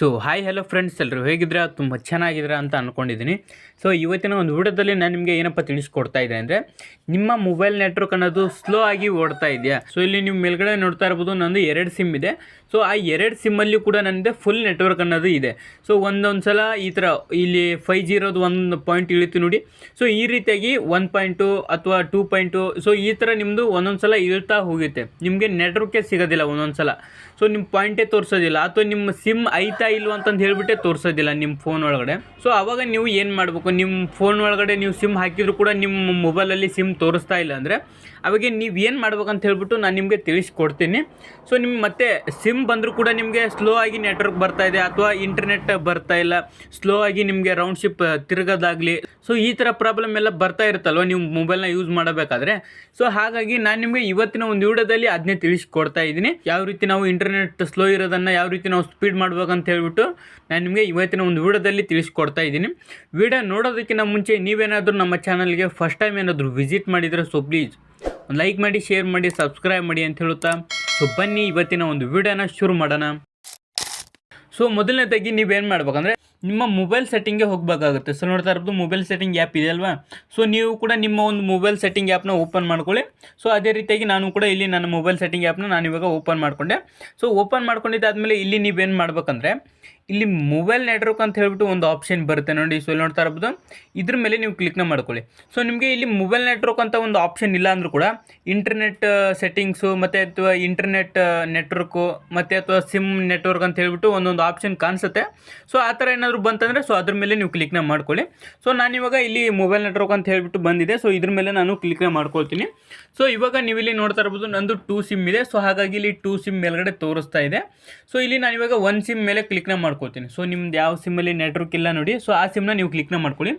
So hi hello friends, ಎಲ್ಲರೂ ಹೇಗಿದ್ರೆ ತುಂಬ ಚೆನ್ನಾಗಿದ್ದೀರಾ ಅಂತ ಅಂದ್ಕೊಂಡಿದ್ದೀನಿ. ಸೊ ಇವತ್ತಿನ ಒಂದು ವಿಡಿಯೋದಲ್ಲಿ ನಾನು ನಿಮಗೆ ಏನಪ್ಪ ತಿಳಿಸ್ಕೊಡ್ತಾ ಇದ್ದೆ ಅಂದರೆ, ನಿಮ್ಮ ಮೊಬೈಲ್ ನೆಟ್ವರ್ಕ್ ಅನ್ನೋದು ಸ್ಲೋ ಆಗಿ ಓಡ್ತಾ ಇದೆಯಾ. ಸೊ ಇಲ್ಲಿ ನೀವು ಮೇಲ್ಗಡೆ ನೋಡ್ತಾ ಇರ್ಬೋದು, ನಂದು 2 ಸಿಮ್ ಇದೆ. ಸೊ ಆ 2 ಸಿಮ್ಮಲ್ಲಿ ಕೂಡ ನನಗೆ ಫುಲ್ ನೆಟ್ವರ್ಕ್ ಅನ್ನೋದು ಇದೆ. ಸೊ ಒಂದೊಂದು ಸಲ ಈ ಥರ ಇಲ್ಲಿ 5G ಇರೋದು ಒಂದು ಪಾಯಿಂಟ್ ಇಳಿತು ನೋಡಿ. ಸೊ ಈ ರೀತಿಯಾಗಿ 1.2 ಅಥವಾ 2.2 ಸೊ ಈ ಥರ ನಿಮ್ಮದು ಒಂದೊಂದು ಸಲ ಇಳ್ತಾ ಹೋಗುತ್ತೆ. ನಿಮಗೆ ನೆಟ್ವರ್ಕೇ ಸಿಗೋದಿಲ್ಲ ಒಂದೊಂದು ಸಲ. ಸೊ ನಿಮ್ಮ ಪಾಯಿಂಟೇ ತೋರಿಸೋದಿಲ್ಲ, ಅಥವಾ ನಿಮ್ಮ ಸಿಮ್ ಐತಾ ಇಲ್ವ ಅಂತಂದು ಹೇಳಿಬಿಟ್ಟೆ ತೋರಿಸೋದಿಲ್ಲ ನಿಮ್ಮ ಫೋನ್ ಒಳಗಡೆ. ಸೊ ಆವಾಗ ನೀವು ಏನು ಮಾಡಬೇಕು, ನಿಮ್ಮ ಫೋನ್ ಒಳಗಡೆ ನೀವು ಸಿಮ್ ಹಾಕಿದ್ರು ಕೂಡ ನಿಮ್ಮ ಮೊಬೈಲಲ್ಲಿ ಸಿಮ್ ತೋರಿಸ್ತಾ ಇಲ್ಲ ಅಂದರೆ ಅವಾಗ ನೀವು ಏನು ಮಾಡ್ಬೇಕಂತ ಹೇಳ್ಬಿಟ್ಟು ನಾನು ನಿಮಗೆ ತಿಳಿಸ್ಕೊಡ್ತೀನಿ. ಸೊ ನಿಮ್ಮ ಮತ್ತೆ ಸಿಮ್ ಬಂದರೂ ಕೂಡ ನಿಮಗೆ ಸ್ಲೋ ಆಗಿ ನೆಟ್ವರ್ಕ್ ಬರ್ತಾ ಇದೆ, ಅಥವಾ ಇಂಟರ್ನೆಟ್ ಬರ್ತಾ ಇಲ್ಲ, ಸ್ಲೋ ಆಗಿ ನಿಮಗೆ ರೌಂಡ್ ಶಿಪ್ ತಿರುಗೋದಾಗಲಿ, ಸೊ ಈ ಥರ ಪ್ರಾಬ್ಲಮ್ ಎಲ್ಲ ಬರ್ತಾ ಇರುತ್ತಲ್ವ ನೀವು ಮೊಬೈಲ್ನ ಯೂಸ್ ಮಾಡಬೇಕಾದ್ರೆ. ಸೊ ಹಾಗಾಗಿ ನಾನು ನಿಮಗೆ ಇವತ್ತಿನ ಒಂದು ವಿಡಿಯೋದಲ್ಲಿ ಅದನ್ನೇ ತಿಳಿಸ್ಕೊಡ್ತಾ ಇದ್ದೀನಿ. ಯಾವ ರೀತಿ ನಾವು ಇಂಟರ್ನೆಟ್ ಸ್ಲೋ ಇರೋದನ್ನು ಯಾವ ರೀತಿ ನಾವು ಸ್ಪೀಡ್ ಮಾಡ್ಬೇಕಂತ ಹೇಳ್ಬಿಟ್ಟು ನಾನು ನಿಮಗೆ ಇವತ್ತಿನ ಒಂದು ವಿಡಿಯೋದಲ್ಲಿ ತಿಳಿಸ್ಕೊಡ್ತಾ ಇದ್ದೀನಿ. ವಿಡಿಯೋ ನೋಡೋದಕ್ಕಿಂತ ಮುಂಚೆ ನೀವೇನಾದರೂ ನಮ್ಮ ಚಾನಲ್ಗೆ ಫಸ್ಟ್ ಟೈಮ್ ಏನಾದರೂ ವಿಸಿಟ್ ಮಾಡಿದರೆ ಸೊ ಪ್ಲೀಸ್ ಒಂದು ಲೈಕ್ ಮಾಡಿ, ಶೇರ್ ಮಾಡಿ, ಸಬ್ಸ್ಕ್ರೈಬ್ ಮಾಡಿ ಅಂತ ಹೇಳುತ್ತಾ ಸೊ ಬನ್ನಿ ಇವತ್ತಿನ ಒಂದು ವಿಡಿಯೋನ ಶುರು ಮಾಡೋಣ. ಸೊ ಮೊದಲನೇದಾಗಿ ನೀವೇನು ಮಾಡ್ಬೇಕಂದ್ರೆ ನಿಮ್ಮ ಮೊಬೈಲ್ ಸೆಟ್ಟಿಂಗ್ಗೆ ಹೋಗಬೇಕಾಗುತ್ತೆ. ಸೊ ನೋಡ್ತಾ ಇರೋದು ಮೊಬೈಲ್ ಸೆಟ್ಟಿಂಗ್ ಆ್ಯಪ್ ಇದೆ ಅಲ್ವಾ. ಸೊ ನೀವು ಕೂಡ ನಿಮ್ಮ ಒಂದು ಮೊಬೈಲ್ ಸೆಟ್ಟಿಂಗ್ ಆ್ಯಪ್ನ ಓಪನ್ ಮಾಡ್ಕೊಳ್ಳಿ. ಸೊ ಅದೇ ರೀತಿಯಾಗಿ ನಾನು ಕೂಡ ಇಲ್ಲಿ ನನ್ನ ಮೊಬೈಲ್ ಸೆಟ್ಟಿಂಗ್ ಆ್ಯಪ್ನ ನಾನು ಇವಾಗ ಓಪನ್ ಮಾಡಿಕೊಂಡೆ. ಸೊ ಓಪನ್ ಮಾಡ್ಕೊಂಡಿದ್ದಾದಮೇಲೆ ಇಲ್ಲಿ ನೀವೇನು ಮಾಡ್ಬೇಕಂದ್ರೆ ಇಲ್ಲಿ ಮೊಬೈಲ್ ನೆಟ್ವರ್ಕ್ ಅಂತ ಹೇಳ್ಬಿಟ್ಟು ಒಂದು ಆಪ್ಷನ್ ಬರುತ್ತೆ ನೋಡಿ. ಸೊ ಇಲ್ಲಿ ನೋಡ್ತಾ ಇರ್ಬೋದು, ಇದ್ರ ಮೇಲೆ ನೀವು ಕ್ಲಿಕ್ನ ಮಾಡ್ಕೊಳ್ಳಿ. ಸೊ ನಿಮಗೆ ಇಲ್ಲಿ ಮೊಬೈಲ್ ನೆಟ್ವರ್ಕ್ ಅಂತ ಒಂದು ಆಪ್ಷನ್ ಇಲ್ಲ ಅಂದರೂ ಕೂಡ ಇಂಟರ್ನೆಟ್ ಸೆಟ್ಟಿಂಗ್ಸು ಮತ್ತು ಅಥವಾ ಇಂಟರ್ನೆಟ್ ನೆಟ್ವರ್ಕು ಮತ್ತು ಅಥವಾ ಸಿಮ್ ನೆಟ್ವರ್ಕ್ ಅಂತ ಹೇಳ್ಬಿಟ್ಟು ಒಂದೊಂದು ಆಪ್ಷನ್ ಕಾಣಿಸುತ್ತೆ. ಸೊ ಆ ಥರ ಏನಾದರೂ ಬಂತಂದರೆ ಸೊ ಅದ್ರ ಮೇಲೆ ನೀವು ಕ್ಲಿಕ್ನ ಮಾಡ್ಕೊಳ್ಳಿ. ಸೊ ನಾನಿವಾಗ ಇಲ್ಲಿ ಮೊಬೈಲ್ ನೆಟ್ವರ್ಕ್ ಅಂತ ಹೇಳ್ಬಿಟ್ಟು ಬಂದಿದೆ. ಸೊ ಇದ್ರ ಮೇಲೆ ನಾನು ಕ್ಲಿಕ್ನ ಮಾಡ್ಕೊಳ್ತೀನಿ. ಸೊ ಇವಾಗ ನೀವು ಇಲ್ಲಿ ನೋಡ್ತಾ ಇರ್ಬೋದು, ನಂದು 2 ಸಿಮ್ ಇದೆ. ಸೊ ಹಾಗಾಗಿ ಇಲ್ಲಿ 2 ಸಿಮ್ ಮೇಲ್ಗಡೆ ತೋರಿಸ್ತಾ ಇದೆ. ಸೊ ಇಲ್ಲಿ ನಾನಿವಾಗ 1 ಸಿಮ್ ಮೇಲೆ ಕ್ಲಿಕ್ನ ಮಾಡ್ಕೊಳ್ತೀನಿ. ಸೊ ನಿಮ್ದು ಯಾವ ಸಿಮ್ಮಲ್ಲಿ ನೆಟ್ವರ್ಕ್ ಇಲ್ಲ ನೋಡಿ, ಸೊ ಆ ಸಿಮ್ನ ನೀವು ಕ್ಲಿಕ್ನ ಮಾಡ್ಕೊಳ್ಳಿ.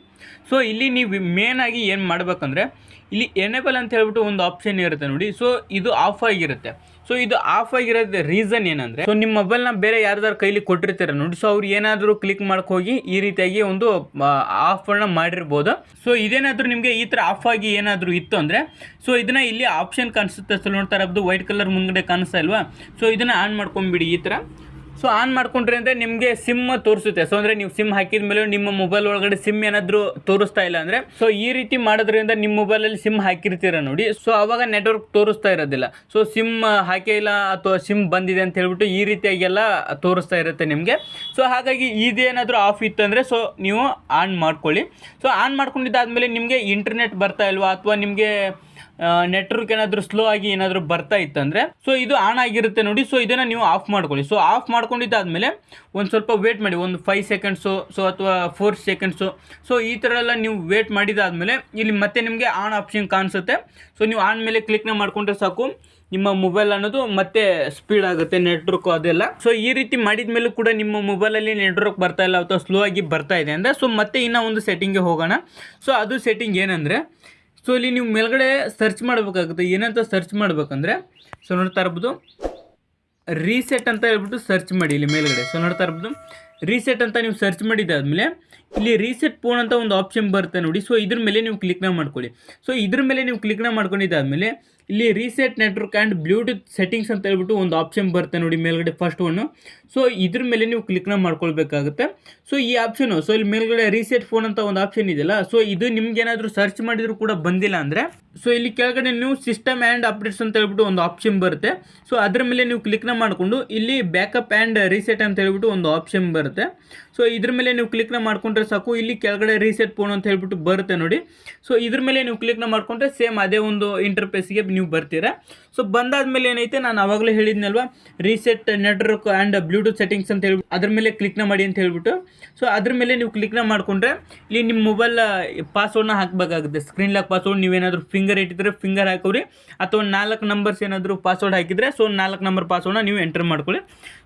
ಸೊ ಇಲ್ಲಿ ನೀವು ಮೇನಾಗಿ ಏನು ಮಾಡಬೇಕಂದ್ರೆ ಇಲ್ಲಿ ಎನೇಬಲ್ ಅಂತ ಹೇಳ್ಬಿಟ್ಟು ಒಂದು ಆಪ್ಷನ್ ಇರುತ್ತೆ ನೋಡಿ. ಸೊ ಇದು ಆಫ್ ಆಗಿರುತ್ತೆ. ಸೊ ಇದು ಆಫ್ ಆಗಿರೋದು ರೀಸನ್ ಏನಂದರೆ, ಸೊ ನಿಮ್ಮ ಮೊಬೈಲ್ನ ಬೇರೆ ಯಾರ್ದಾರು ಕೈಲಿ ಕೊಟ್ಟಿರ್ತಾರೆ ನೋಡಿ. ಸೊ ಅವ್ರು ಏನಾದರೂ ಕ್ಲಿಕ್ ಹೋಗಿ ಈ ರೀತಿಯಾಗಿ ಒಂದು ಆಫನ್ನು ಮಾಡಿರ್ಬೋದು. ಸೊ ಇದೇನಾದರೂ ನಿಮಗೆ ಈ ಥರ ಆಫ್ ಆಗಿ ಏನಾದರೂ ಇತ್ತು ಅಂದರೆ ಸೊ ಇದನ್ನು ಇಲ್ಲಿ ಆಪ್ಷನ್ ಕಾಣಿಸುತ್ತೆ. ಸೊ ನೋಡ್ತಾ ಇರೋದು ವೈಟ್ ಕಲರ್ ಮುಂದೆ ಕಾಣಿಸ್ತಾ ಇಲ್ವಾ. ಸೊ ಇದನ್ನು ಆನ್ ಮಾಡ್ಕೊಂಬಿಡಿ ಈ ಥರ. ಸೊ ಆನ್ ಮಾಡ್ಕೊಂಡ್ರೆ ಅಂದರೆ ನಿಮಗೆ ಸಿಮ್ ತೋರಿಸುತ್ತೆ. ಸೊ ಅಂದರೆ ನೀವು ಸಿಮ್ ಹಾಕಿದ ಮೇಲೆ ನಿಮ್ಮ ಮೊಬೈಲ್ ಒಳಗಡೆ ಸಿಮ್ ಏನಾದರೂ ತೋರಿಸ್ತಾ ಇಲ್ಲ ಅಂದರೆ ಸೊ ಈ ರೀತಿ ಮಾಡೋದ್ರಿಂದ ನಿಮ್ಮ ಮೊಬೈಲಲ್ಲಿ ಸಿಮ್ ಹಾಕಿರ್ತೀರ ನೋಡಿ. ಸೊ ಆವಾಗ ನೆಟ್ವರ್ಕ್ ತೋರಿಸ್ತಾ ಇರೋದಿಲ್ಲ. ಸೊ ಸಿಮ್ ಹಾಕೇ ಇಲ್ಲ ಅಥವಾ ಸಿಮ್ ಬಂದಿದೆ ಅಂತ ಹೇಳ್ಬಿಟ್ಟು ಈ ರೀತಿಯಾಗೆಲ್ಲ ತೋರಿಸ್ತಾ ಇರುತ್ತೆ ನಿಮಗೆ. ಸೊ ಹಾಗಾಗಿ ಇದೇನಾದರೂ ಆಫ್ ಇತ್ತು ಅಂದರೆ ಸೊ ನೀವು ಆನ್ ಮಾಡ್ಕೊಳ್ಳಿ. ಸೊ ಆನ್ ಮಾಡ್ಕೊಂಡಿದ್ದಾದಮೇಲೆ ನಿಮಗೆ ಇಂಟರ್ನೆಟ್ ಬರ್ತಾ ಇಲ್ವಾ ಅಥವಾ ನಿಮಗೆ ನೆಟ್ವರ್ಕ್ ಏನಾದರೂ ಸ್ಲೋ ಆಗಿ ಏನಾದರೂ ಬರ್ತಾ ಇತ್ತಂದರೆ ಸೊ ಇದು ಆನ್ ಆಗಿರುತ್ತೆ ನೋಡಿ. ಸೊ ಇದನ್ನು ನೀವು ಆಫ್ ಮಾಡ್ಕೊಳ್ಳಿ. ಸೊ ಆಫ್ ಮಾಡ್ಕೊಂಡಿದ್ದಾದಮೇಲೆ ಒಂದು ಸ್ವಲ್ಪ ವೇಟ್ ಮಾಡಿ, ಒಂದು 5 ಸೆಕೆಂಡ್ಸು ಸೊ ಅಥವಾ 4 ಸೆಕೆಂಡ್ಸು. ಸೊ ಈ ಥರ ಎಲ್ಲ ನೀವು ವೇಟ್ ಮಾಡಿದಾದಮೇಲೆ ಇಲ್ಲಿ ಮತ್ತೆ ನಿಮಗೆ ಆನ್ ಆಪ್ಷನ್ ಕಾಣಿಸುತ್ತೆ. ಸೊ ನೀವು ಆನ್ ಮೇಲೆ ಕ್ಲಿಕ್ನ ಮಾಡಿಕೊಂಡ್ರೆ ಸಾಕು, ನಿಮ್ಮ ಮೊಬೈಲ್ ಅನ್ನೋದು ಮತ್ತೆ ಸ್ಪೀಡ್ ಆಗುತ್ತೆ ನೆಟ್ವರ್ಕು ಅದೆಲ್ಲ. ಸೊ ಈ ರೀತಿ ಮಾಡಿದ ಮೇಲೂ ಕೂಡ ನಿಮ್ಮ ಮೊಬೈಲಲ್ಲಿ ನೆಟ್ವರ್ಕ್ ಬರ್ತಾ ಇಲ್ಲ ಅಥವಾ ಸ್ಲೋ ಆಗಿ ಬರ್ತಾ ಇದೆ ಅಂದರೆ ಸೊ ಮತ್ತೆ ಇನ್ನೂ ಒಂದು ಸೆಟ್ಟಿಂಗ್ಗೆ ಹೋಗೋಣ. ಸೊ ಅದು ಸೆಟ್ಟಿಂಗ್ ಏನಂದರೆ, ಸೊ ಇಲ್ಲಿ ನೀವು ಮೇಲ್ಗಡೆ ಸರ್ಚ್ ಮಾಡಬೇಕಾಗುತ್ತೆ. ಏನಂತ ಸರ್ಚ್ ಮಾಡಬೇಕಂದ್ರೆ ಸೊ ನೋಡ್ತಾ ಇರ್ಬೋದು, ರೀಸೆಟ್ ಅಂತ ಹೇಳ್ಬಿಟ್ಟು ಸರ್ಚ್ ಮಾಡಿ ಇಲ್ಲಿ ಮೇಲ್ಗಡೆ. ಸೊ ನೋಡ್ತಾ ಇರ್ಬೋದು, ರೀಸೆಟ್ ಅಂತ ನೀವು ಸರ್ಚ್ ಮಾಡಿದ್ದಾದಮೇಲೆ ಇಲ್ಲಿ ರೀಸೆಟ್ ಫೋನ್ ಅಂತ ಒಂದು ಆಪ್ಷನ್ ಬರುತ್ತೆ ನೋಡಿ. ಸೊ ಇದ್ರ ಮೇಲೆ ನೀವು ಕ್ಲಿಕ್ನ ಮಾಡ್ಕೊಳ್ಳಿ. ಸೊ ಇದ್ರ ಮೇಲೆ ನೀವು ಕ್ಲಿಕ್ನ ಮಾಡ್ಕೊಂಡಿದ್ದಾದಮೇಲೆ ಇಲ್ಲಿ reset network and Bluetooth settings ಅಂತ ಹೇಳ್ಬಿಟ್ಟು ಒಂದು ಆಪ್ಷನ್ ಬರುತ್ತೆ ನೋಡಿ ಮೇಲ್ಗಡೆ ಫಸ್ಟ್ ಒನ್ನು. ಸೊ ಇದ್ರ ಮೇಲೆ ನೀವು ಕ್ಲಿಕ್ನ ಮಾಡ್ಕೊಳ್ಬೇಕಾಗುತ್ತೆ. ಸೊ ಈ ಆಪ್ಷನು ಸೊ ಇಲ್ಲಿ ಮೇಲ್ಗಡೆ ರೀಸೆಟ್ ಫೋನ್ ಅಂತ ಒಂದು ಆಪ್ಷನ್ ಇದೆಯಲ್ಲ, ಸೊ ಇದು ನಿಮ್ಗೇನಾದರೂ ಸರ್ಚ್ ಮಾಡಿದರೂ ಕೂಡ ಬಂದಿಲ್ಲ ಅಂದರೆ ಸೊ ಇಲ್ಲಿ ಕೆಳಗಡೆ ನೀವು ಸಿಸ್ಟಮ್ ಆ್ಯಂಡ್ ಅಪ್ಡೇಟ್ಸ್ ಅಂತ ಹೇಳ್ಬಿಟ್ಟು ಒಂದು ಆಪ್ಷನ್ ಬರುತ್ತೆ. ಸೊ ಅದ್ರ ಮೇಲೆ ನೀವು ಕ್ಲಿಕ್ನ ಮಾಡಿಕೊಂಡು ಇಲ್ಲಿ ಬ್ಯಾಕಪ್ ಆ್ಯಂಡ್ ರೀಸೆಟ್ ಅಂತ ಹೇಳ್ಬಿಟ್ಟು ಒಂದು ಆಪ್ಷನ್ ಬರುತ್ತೆ. ಸೊ ಇದ್ರ ಮೇಲೆ ನೀವು ಕ್ಲಿಕ್ನ ಮಾಡ್ಕೊಂಡ್ರೆ ಸಾಕು, ಇಲ್ಲಿ ಕೆಳಗಡೆ ರೀಸೆಟ್ ಫೋನ್ ಅಂತ ಹೇಳ್ಬಿಟ್ಟು ಬರುತ್ತೆ ನೋಡಿ. ಸೊ ಇದ್ರ ಮೇಲೆ ನೀವು ಕ್ಲಿಕ್ನ ಮಾಡ್ಕೊಂಡ್ರೆ ಸೇಮ್ ಅದೇ ಒಂದು ಇಂಟರ್ಫೇಸ್ಗೆ ನೀವು ಬರ್ತೀರಾ. ಸೊ ಬಂದಾದ್ಮೇಲೆ ಏನೈತೆ, ನಾನು ಆವಾಗಲೇ ಹೇಳಿದ್ನಲ್ವಾ reset network and Bluetooth settings ಅಂತ ಹೇಳ್ಬಿಟ್ಟು ಅದ್ರ ಮೇಲೆ ಕ್ಲಿಕ್ನ ಮಾಡಿ ಅಂತ ಹೇಳ್ಬಿಟ್ಟು. ಸೊ ಅದ್ರ ಮೇಲೆ ನೀವು ಕ್ಲಿಕ್ನ ಮಾಡಿಕೊಂಡ್ರೆ ಇಲ್ಲಿ ನಿಮ್ಮ ಮೊಬೈಲ್ ಪಾಸ್ವರ್ಡ್ನ ಹಾಕಬೇಕಾಗುತ್ತೆ. ಸ್ಕ್ರೀನ್ ಲಾಕ್ ಪಾಸ್ವರ್ಡ್ ನೀವೇನಾದರೂ ಫಿಂಗರ್ ಇಟ್ಟಿದ್ರೆ ಫಿಂಗರ್ ಹಾಕೋರಿ, ಅಥವಾ 4 ನಂಬರ್ಸ್ ಏನಾದರೂ ಪಾಸ್ವರ್ಡ್ ಹಾಕಿದರೆ ಸೊ 4 ನಂಬರ್ ಪಾಸ್ವರ್ಡ್ನ ನೀವು ಎಂಟರ್ ಮಾಡ್ಕೊಳ್ಳಿ.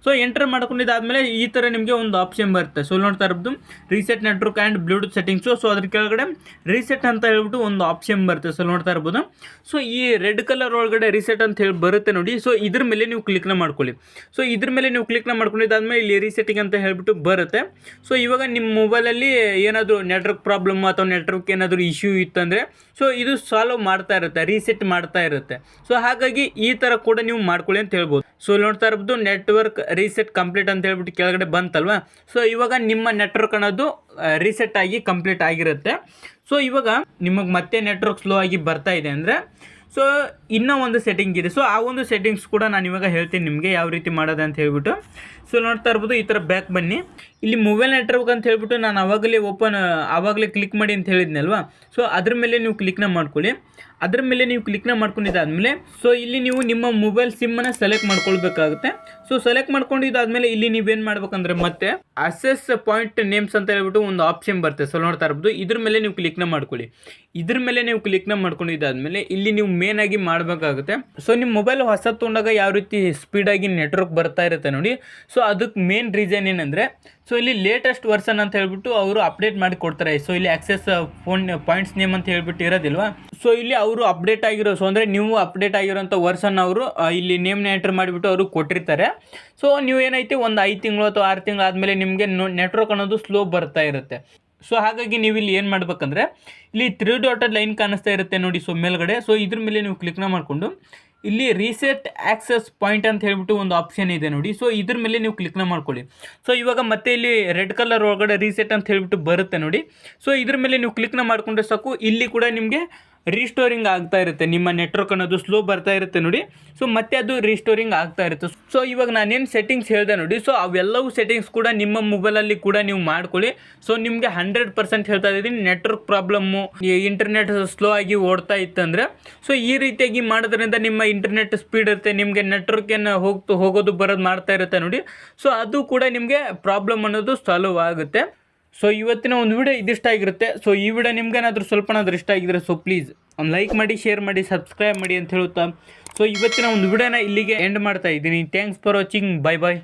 ಸೊ ಎಂಟರ್ ಮಾಡ್ಕೊಂಡಿದ್ದಾದಮೇಲೆ ಈ ಥರ ನಿಮಗೆ ಒಂದು ಆಪ್ಷನ್ ಬರುತ್ತೆ. ಸೊ ನೋಡ್ತಾ ಇರ್ಬೋದು, reset network and Bluetooth settings. So ಅದ್ರ ಕೆಳಗಡೆ ರೀಸೆಟ್ ಅಂತ ಹೇಳ್ಬಿಟ್ಟು ಒಂದು ಆಪ್ಷನ್ ಬರುತ್ತೆ. ಸೊ ನೋಡ್ತಾ ಇರ್ಬೋದು, ಸೊ ಈ ರೆಡ್ ಕಲರ್ ಒಳಗಡೆ ರೀಸೆಟ್ ಅಂತ ಹೇಳಿ ಬರುತ್ತೆ ನೋಡಿ. ಸೊ ಇದ್ರ ಮೇಲೆ ನೀವು ಕ್ಲಿಕ್ನ ಮಾಡ್ಕೊಳ್ಳಿ. ಸೊ ಇದ್ರ ಮೇಲೆ ನೀವು ಕ್ಲಿಕ್ನ ಮಾಡ್ಕೊಂಡಿದ್ದಾದ್ಮೇಲೆ ಇಲ್ಲಿ ರೀಸೆಟ್ಟಿಂಗ್ ಅಂತ ಹೇಳ್ಬಿಟ್ಟು ಬರುತ್ತೆ. ಸೊ ಇವಾಗ ನಿಮ್ಮ ಮೊಬೈಲಲ್ಲಿ ಏನಾದರೂ ನೆಟ್ವರ್ಕ್ ಪ್ರಾಬ್ಲಮ್ ಅಥವಾ ನೆಟ್ವರ್ಕ್ ಏನಾದರೂ ಇಶ್ಯೂ ಇತ್ತಂದರೆ ಸೊ ಇದು ಸಾಲ್ವ್ ಮಾಡ್ತಾ ಇರುತ್ತೆ, ರೀಸೆಟ್ ಮಾಡ್ತಾ ಇರುತ್ತೆ. ಸೊ ಹಾಗಾಗಿ ಈ ಥರ ಕೂಡ ನೀವು ಮಾಡ್ಕೊಳ್ಳಿ ಅಂತ ಹೇಳ್ಬೋದು. ಸೊ ನೋಡ್ತಾ ಇರ್ಬೋದು ನೆಟ್ವರ್ಕ್ ರೀಸೆಟ್ ಕಂಪ್ಲೀಟ್ ಅಂತ ಹೇಳ್ಬಿಟ್ಟು ಕೆಳಗಡೆ ಬಂತಲ್ವಾ. ಸೊ ಇವಾಗ ನಿಮ್ಮ ನೆಟ್ವರ್ಕ್ ಅನ್ನೋದು ರೀಸೆಟ್ ಆಗಿ ಕಂಪ್ಲೀಟ್ ಆಗಿರುತ್ತೆ. ಸೊ ಇವಾಗ ನಿಮಗೆ ಮತ್ತೆ ನೆಟ್ವರ್ಕ್ ಸ್ಲೋ ಆಗಿ ಬರ್ತಾ ಇದೆ ಅಂದರೆ ಸೊ ಇನ್ನೂ ಒಂದು ಸೆಟ್ಟಿಂಗ್ ಇದೆ. ಸೊ ಆ ಒಂದು ಸೆಟ್ಟಿಂಗ್ಸ್ ಕೂಡ ನಾನು ಇವಾಗ ಹೇಳ್ತೀನಿ ನಿಮಗೆ ಯಾವ ರೀತಿ ಮಾಡೋದು ಅಂತ ಹೇಳ್ಬಿಟ್ಟು. ಸೊ ನೋಡ್ತಾ ಇರ್ಬೋದು ಈ ಥರ ಬ್ಯಾಕ್ ಬನ್ನಿ. ಇಲ್ಲಿ ಮೊಬೈಲ್ ನೆಟ್ವರ್ಕ್ ಅಂತ ಹೇಳ್ಬಿಟ್ಟು ನಾನು ಆವಾಗಲೇ ಕ್ಲಿಕ್ ಮಾಡಿ ಅಂತ ಹೇಳಿದ್ನಲ್ವಾ. ಸೊ ಅದ್ರ ಮೇಲೆ ನೀವು ಕ್ಲಿಕ್ನ ಮಾಡ್ಕೊಳ್ಳಿ. ಅದ್ರ ಮೇಲೆ ನೀವು ಕ್ಲಿಕ್ನ ಮಾಡ್ಕೊಂಡಿದ್ದಾದಮೇಲೆ ಸೊ ಇಲ್ಲಿ ನೀವು ನಿಮ್ಮ ಮೊಬೈಲ್ ಸಿಮ್ಮನ್ನು ಸೆಲೆಕ್ಟ್ ಮಾಡ್ಕೊಳ್ಬೇಕಾಗುತ್ತೆ. ಸೊ ಸೆಲೆಕ್ಟ್ ಮಾಡ್ಕೊಂಡಿದ್ದಾದಮೇಲೆ ಇಲ್ಲಿ ನೀವೇನು ಮಾಡ್ಬೇಕಂದ್ರೆ ಮತ್ತೆ ಅಸೆಸ್ ಪಾಯಿಂಟ್ ನೇಮ್ಸ್ ಅಂತ ಹೇಳ್ಬಿಟ್ಟು ಒಂದು ಆಪ್ಷನ್ ಬರುತ್ತೆ. ಸೊ ನೋಡ್ತಾ ಇರ್ಬೋದು ಇದ್ರ ಮೇಲೆ ನೀವು ಕ್ಲಿಕ್ನ ಮಾಡ್ಕೊಳ್ಳಿ. ಇದ್ರ ಮೇಲೆ ನೀವು ಕ್ಲಿಕ್ನ ಮಾಡ್ಕೊಂಡಿದ್ದಾದಮೇಲೆ ಇಲ್ಲಿ ನೀವು ಮೇನ್ ಆಗಿ ಮಾಡಬೇಕಾಗುತ್ತೆ. ಸೊ ನಿಮ್ಮ ಮೊಬೈಲ್ ಹೊಸ ತೊಗೊಂಡಾಗ ಯಾವ ರೀತಿ ಸ್ಪೀಡಾಗಿ ನೆಟ್ವರ್ಕ್ ಬರ್ತಾ ಇರುತ್ತೆ ನೋಡಿ. ಸೊ ಅದಕ್ಕೆ ಮೇನ್ ರೀಸನ್ ಏನಂದರೆ ಸೊ ಇಲ್ಲಿ ಲೇಟೆಸ್ಟ್ ವರ್ಷನ್ ಅಂತ ಹೇಳ್ಬಿಟ್ಟು ಅವರು ಅಪ್ಡೇಟ್ ಮಾಡಿ ಕೊಡ್ತಾರೆ. ಸೊ ಇಲ್ಲಿ ಆಕ್ಸೆಸ್ ಫೋನ್ ಪಾಯಿಂಟ್ಸ್ ನೇಮ್ ಅಂತ ಹೇಳ್ಬಿಟ್ಟು ಇರೋದಿಲ್ವಾ. ಸೊ ಇಲ್ಲಿ ಅವರು ಅಪ್ಡೇಟ್ ಆಗಿರೋ ಸೊ ಅಂದರೆ ನೀವು ಅಪ್ಡೇಟ್ ಆಗಿರೋಂಥ ವರ್ಷನ್ ಅವರು ಇಲ್ಲಿ ನೇಮ್ನ ಎಂಟರ್ ಮಾಡಿಬಿಟ್ಟು ಅವರು ಕೊಟ್ಟಿರ್ತಾರೆ. ಸೊ ನೀವು ಏನೈತಿ ಒಂದು 5 ತಿಂಗಳು ಅಥವಾ 6 ತಿಂಗಳು ಆದಮೇಲೆ ನಿಮಗೆ ನೆಟ್ವರ್ಕ್ ಅನ್ನೋದು ಸ್ಲೋ ಬರ್ತಾ ಇರುತ್ತೆ. ಸೊ ಹಾಗಾಗಿ ನೀವು ಇಲ್ಲಿ ಏನು ಮಾಡ್ಬೇಕಂದ್ರೆ ಇಲ್ಲಿ 3 ಡಾಟೆಡ್ ಲೈನ್ ಕಾಣಿಸ್ತಾ ಇರುತ್ತೆ ನೋಡಿ. ಸೊ ಮೇಲ್ಗಡೆ ಸೊ ಇದ್ರ ಮೇಲೆ ನೀವು ಕ್ಲಿಕ್ನ ಮಾಡಿಕೊಂಡು ಇಲ್ಲಿ ರೀಸೆಟ್ ಆಕ್ಸೆಸ್ ಪಾಯಿಂಟ್ ಅಂತ ಹೇಳ್ಬಿಟ್ಟು ಒಂದು ಆಪ್ಷನ್ ಇದೆ ನೋಡಿ. ಸೊ ಇದ್ರ ಮೇಲೆ ನೀವು ಕ್ಲಿಕ್ನ ಮಾಡ್ಕೊಳ್ಳಿ. ಸೊ ಇವಾಗ ಮತ್ತೆ ಇಲ್ಲಿ ರೆಡ್ ಕಲರ್ ಒಳಗಡೆ ರೀಸೆಟ್ ಅಂತ ಹೇಳ್ಬಿಟ್ಟು ಬರುತ್ತೆ ನೋಡಿ. ಸೊ ಇದ್ರ ಮೇಲೆ ನೀವು ಕ್ಲಿಕ್ನ ಮಾಡಿಕೊಂಡ್ರೆ ಸಾಕು ಇಲ್ಲಿ ಕೂಡ ನಿಮಗೆ ರೀಸ್ಟೋರಿಂಗ್ ಆಗ್ತಾ ಇರುತ್ತೆ. ನಿಮ್ಮ ನೆಟ್ವರ್ಕ್ ಅನ್ನೋದು ಸ್ಲೋ ಬರ್ತಾ ಇರುತ್ತೆ ನೋಡಿ. ಸೊ ಮತ್ತೆ ಅದು ರೀಸ್ಟೋರಿಂಗ್ ಆಗ್ತಾ ಇರುತ್ತೆ. ಸೊ ಇವಾಗ ನಾನೇನು ಸೆಟ್ಟಿಂಗ್ಸ್ ಹೇಳಿದೆ ನೋಡಿ. ಸೊ ಅವೆಲ್ಲವೂ ಸೆಟ್ಟಿಂಗ್ಸ್ ಕೂಡ ನಿಮ್ಮ ಮೊಬೈಲಲ್ಲಿ ಕೂಡ ನೀವು ಮಾಡ್ಕೊಳ್ಳಿ. ಸೊ ನಿಮಗೆ 100% ಹೇಳ್ತಾ ಇದ್ದೀನಿ ನೆಟ್ವರ್ಕ್ ಪ್ರಾಬ್ಲಮ್ಮು ಇಂಟರ್ನೆಟ್ ಸ್ಲೋ ಆಗಿ ಓಡ್ತಾ ಇತ್ತಂದರೆ ಸೊ ಈ ರೀತಿಯಾಗಿ ಮಾಡೋದ್ರಿಂದ ನಿಮ್ಮ ಇಂಟರ್ನೆಟ್ ಸ್ಪೀಡ್ ಇರುತ್ತೆ, ನಿಮಗೆ ನೆಟ್ವರ್ಕ್ ಏನು ಹೋಗೋದು ಬರೋದು ಮಾಡ್ತಾ ಇರುತ್ತೆ ನೋಡಿ. ಸೊ ಅದು ಕೂಡ ನಿಮಗೆ ಪ್ರಾಬ್ಲಮ್ ಅನ್ನೋದು ಸಾಲ್ವ್ ಆಗುತ್ತೆ. ಸೊ ಇವತ್ತಿನ ಒಂದು ವಿಡಿಯೋ ಇದಿಷ್ಟ ಆಗಿರುತ್ತೆ. ಸೊ ಈ ವಿಡಿಯೋ ನಿಮ್ಗೇನಾದರೂ ಸ್ವಲ್ಪನಾದ್ರೂ ಇಷ್ಟ ಆಗಿದ್ರೆ ಸೊ ಪ್ಲೀಸ್ ಒಂದು ಲೈಕ್ ಮಾಡಿ, ಶೇರ್ ಮಾಡಿ, ಸಬ್ಸ್ಕ್ರೈಬ್ ಮಾಡಿ ಅಂತ ಹೇಳುತ್ತಾ ಸೊ ಇವತ್ತಿನ ಒಂದು ವಿಡಿಯೋನ ಇಲ್ಲಿಗೆ ಎಂಡ್ ಮಾಡ್ತಾ ಇದ್ದೀನಿ. Thanks for watching. Bye bye.